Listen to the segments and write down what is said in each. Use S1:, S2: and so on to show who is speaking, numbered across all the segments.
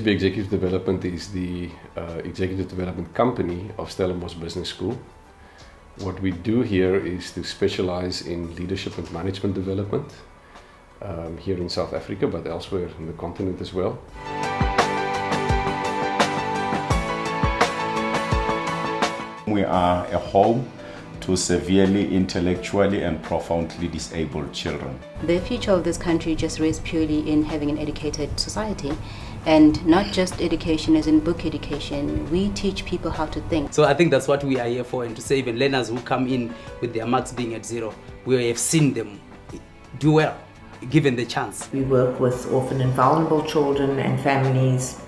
S1: SB Executive Development is the executive development company of Stellenbosch Business School. What we do here is to specialize in leadership and management development here in South Africa, but elsewhere in the continent as well.
S2: We are a home to severely intellectually and profoundly disabled children.
S3: The future of this country just rests purely in having an educated society, and not just education as in book education. We teach people how to think.
S4: So I think that's what we are here for, and to say even learners who come in with their marks being at 0, we have seen them do well, given the chance.
S5: We work with orphan and vulnerable children and families,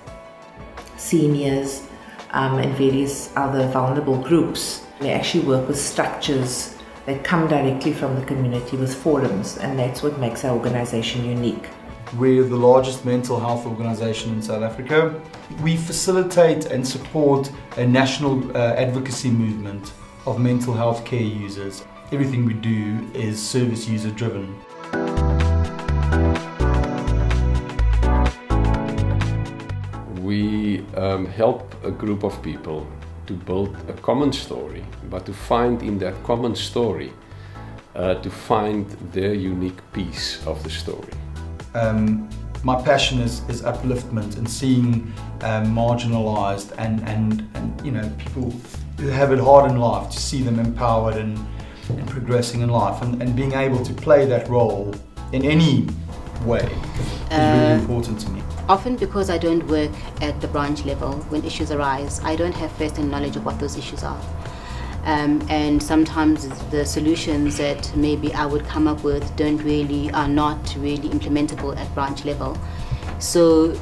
S5: seniors, and various other vulnerable groups. We actually work with structures that come directly from the community with forums, and that's what makes our organisation unique.
S6: We're the largest mental health organisation in South Africa. We facilitate and support a national advocacy movement of mental health care users. Everything we do is service user driven.
S1: We help a group of people to build a common story, but to find in that common story, to find their unique piece of the story.
S6: My passion is upliftment and seeing marginalised and people who have it hard in life, to see them empowered and progressing in life, and being able to play that role in any way is really important to me.
S3: Often because I don't work at the branch level, when issues arise, I don't have first-hand knowledge of what those issues are. And sometimes the solutions that maybe I would come up with are not really implementable at branch level. So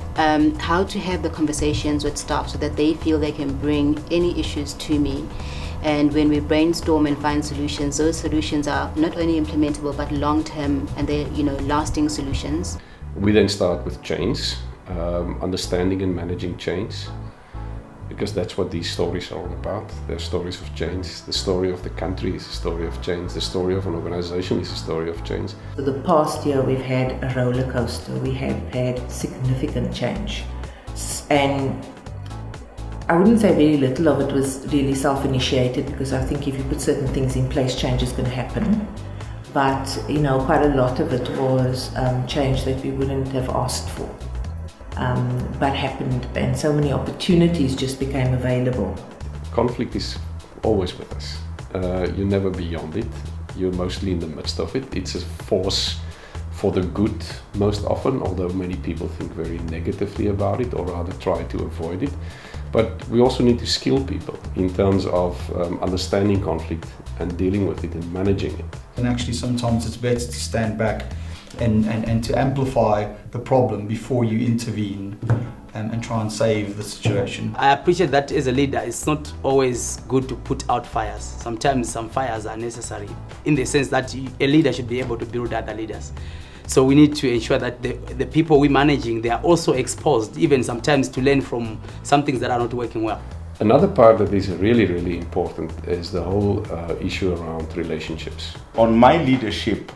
S3: how to have the conversations with staff so that they feel they can bring any issues to me. And when we brainstorm and find solutions, those solutions are not only implementable but long-term, and they're lasting solutions.
S1: We then start with change, understanding and managing change, because that's what these stories are all about. They're stories of change. The story of the country is a story of change. The story of an organization is a story of change.
S5: For the past year, we've had a roller coaster. We have had significant change. And I wouldn't say very little of it was really self-initiated, because I think if you put certain things in place, change is going to happen. But, quite a lot of it was change that we wouldn't have asked for. But happened, and so many opportunities just became available.
S1: Conflict is always with us. You're never beyond it. You're mostly in the midst of it. It's a force for the good most often, although many people think very negatively about it or rather try to avoid it. But we also need to skill people in terms of understanding conflict and dealing with it and managing it.
S6: And actually sometimes it's better to stand back and to amplify the problem before you intervene and try and save the situation.
S4: I appreciate that as a leader, it's not always good to put out fires. Sometimes some fires are necessary, in the sense that a leader should be able to build other leaders. So we need to ensure that the people we're managing, they are also exposed, even sometimes to learn from some things that are not working well.
S1: Another part that is really, really important is the whole issue around relationships.
S2: On my leadership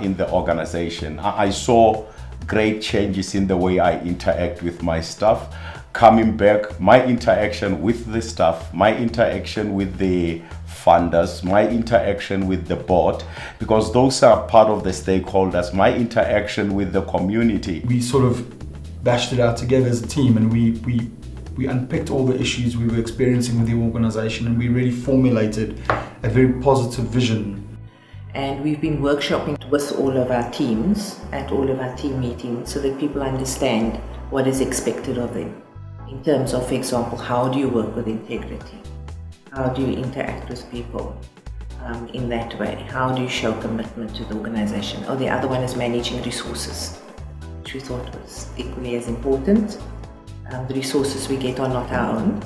S2: in the organization, I saw great changes in the way I interact with my staff. Coming back, my interaction with the staff, my interaction with the funders, my interaction with the board, because those are part of the stakeholders, my interaction with the community.
S6: We sort of bashed it out together as a team, and we unpicked all the issues we were experiencing with the organisation, and we really formulated a very positive vision.
S5: And we've been workshopping with all of our teams at all of our team meetings so that people understand what is expected of them. In terms of, for example, how do you work with integrity? How do you interact with people in that way? How do you show commitment to the organisation? Or the other one is managing resources, which we thought was equally as important. The resources we get are not our own,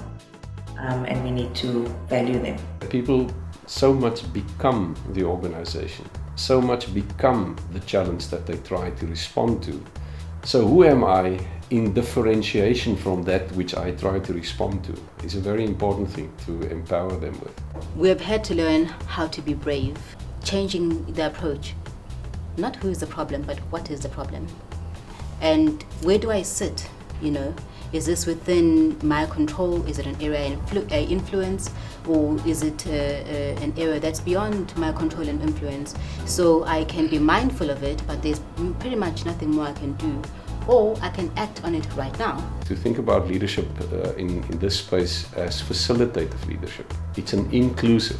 S5: and we need to value them.
S1: People so much become the organization, so much become the challenge that they try to respond to. So who am I in differentiation from that which I try to respond to is a very important thing to empower them with.
S3: We have had to learn how to be brave, changing the approach. Not who is the problem, but what is the problem. And where do I sit, Is this within my control? Is it an area of influence, or is it an area that's beyond my control and influence? So I can be mindful of it, but there's pretty much nothing more I can do, or I can act on it right now.
S1: To think about leadership in this space as facilitative leadership. It's an inclusive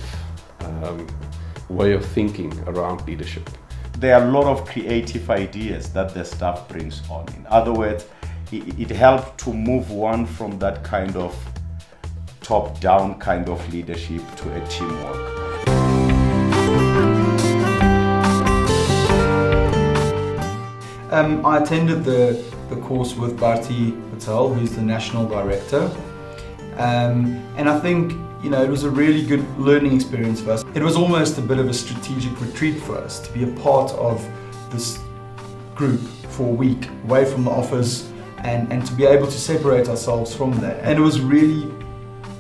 S1: way of thinking around leadership.
S2: There are a lot of creative ideas that the staff brings on. In other words, it helped to move one from that kind of top-down kind of leadership to a teamwork.
S6: I attended the course with Bharti Patel, who's the National Director. And I think, it was a really good learning experience for us. It was almost a bit of a strategic retreat for us to be a part of this group for a week, away from the office, and to be able to separate ourselves from that. And it was really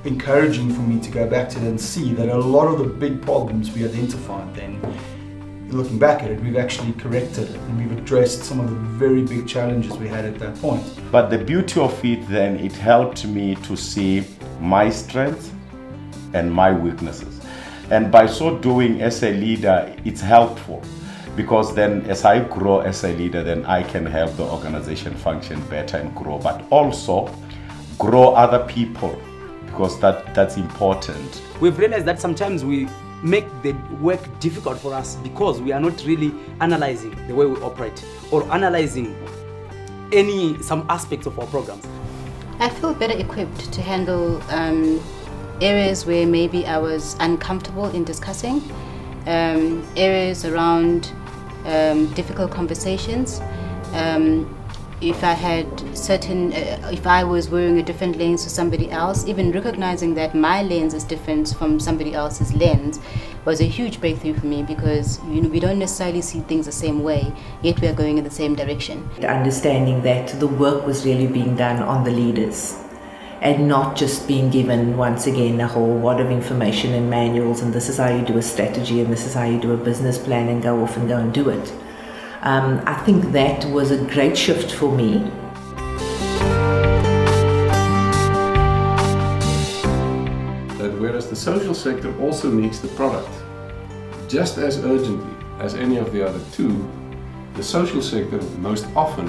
S6: encouraging for me to go back to it and see that a lot of the big problems we identified then, looking back at it, we've actually corrected it and we've addressed some of the very big challenges we had at that point.
S2: But the beauty of it then, it helped me to see my strengths and my weaknesses. And by so doing as a leader, it's helpful because then as I grow as a leader, then I can help the organization function better and grow, but also grow other people because that's important.
S4: We've realized that sometimes we make the work difficult for us because we are not really analyzing the way we operate or analyzing some aspects of our programs.
S3: I feel better equipped to handle areas where maybe I was uncomfortable in discussing, areas around difficult conversations. If I had if I was wearing a different lens to somebody else, even recognizing that my lens is different from somebody else's lens was a huge breakthrough for me because we don't necessarily see things the same way, yet we are going in the same direction.
S5: Understanding that the work was really being done on the leaders and not just being given, once again, a whole lot of information and manuals and this is how you do a strategy and this is how you do a business plan and go off and go and do it. I think that was a great shift for me.
S1: That whereas the social sector also needs the product just as urgently as any of the other two, the social sector most often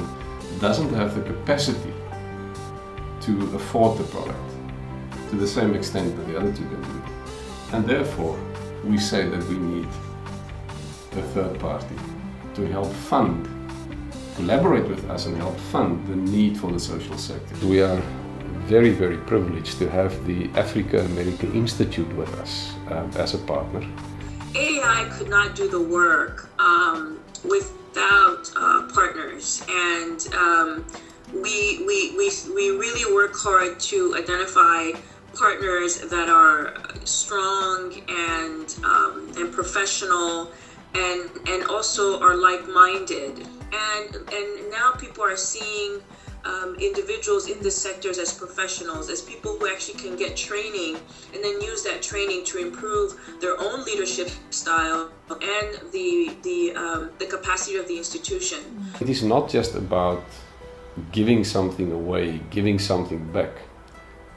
S1: doesn't have the capacity to afford the product to the same extent that the other two can do it. And therefore, we say that we need a third party to help fund, collaborate with us and help fund the need for the social sector. We are very, very privileged to have the Africa America Institute with us as a partner.
S7: AAI could not do the work without partners, and we really work hard to identify partners that are strong and professional and also are like-minded. And now people are seeing individuals in the sectors as professionals, as people who actually can get training and then use that training to improve their own leadership style and the capacity of the institution.
S1: It is not just about giving something away, giving something back.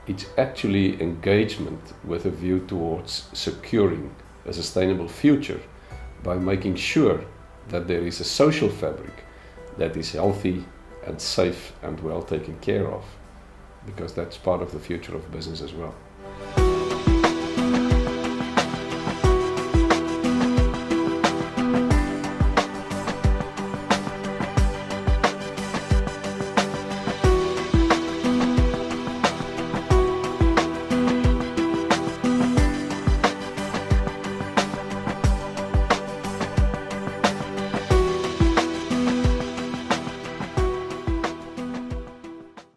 S1: It's actually engagement with a view towards securing a sustainable future by making sure that there is a social fabric that is healthy and safe and well taken care of, because that's part of the future of business as well.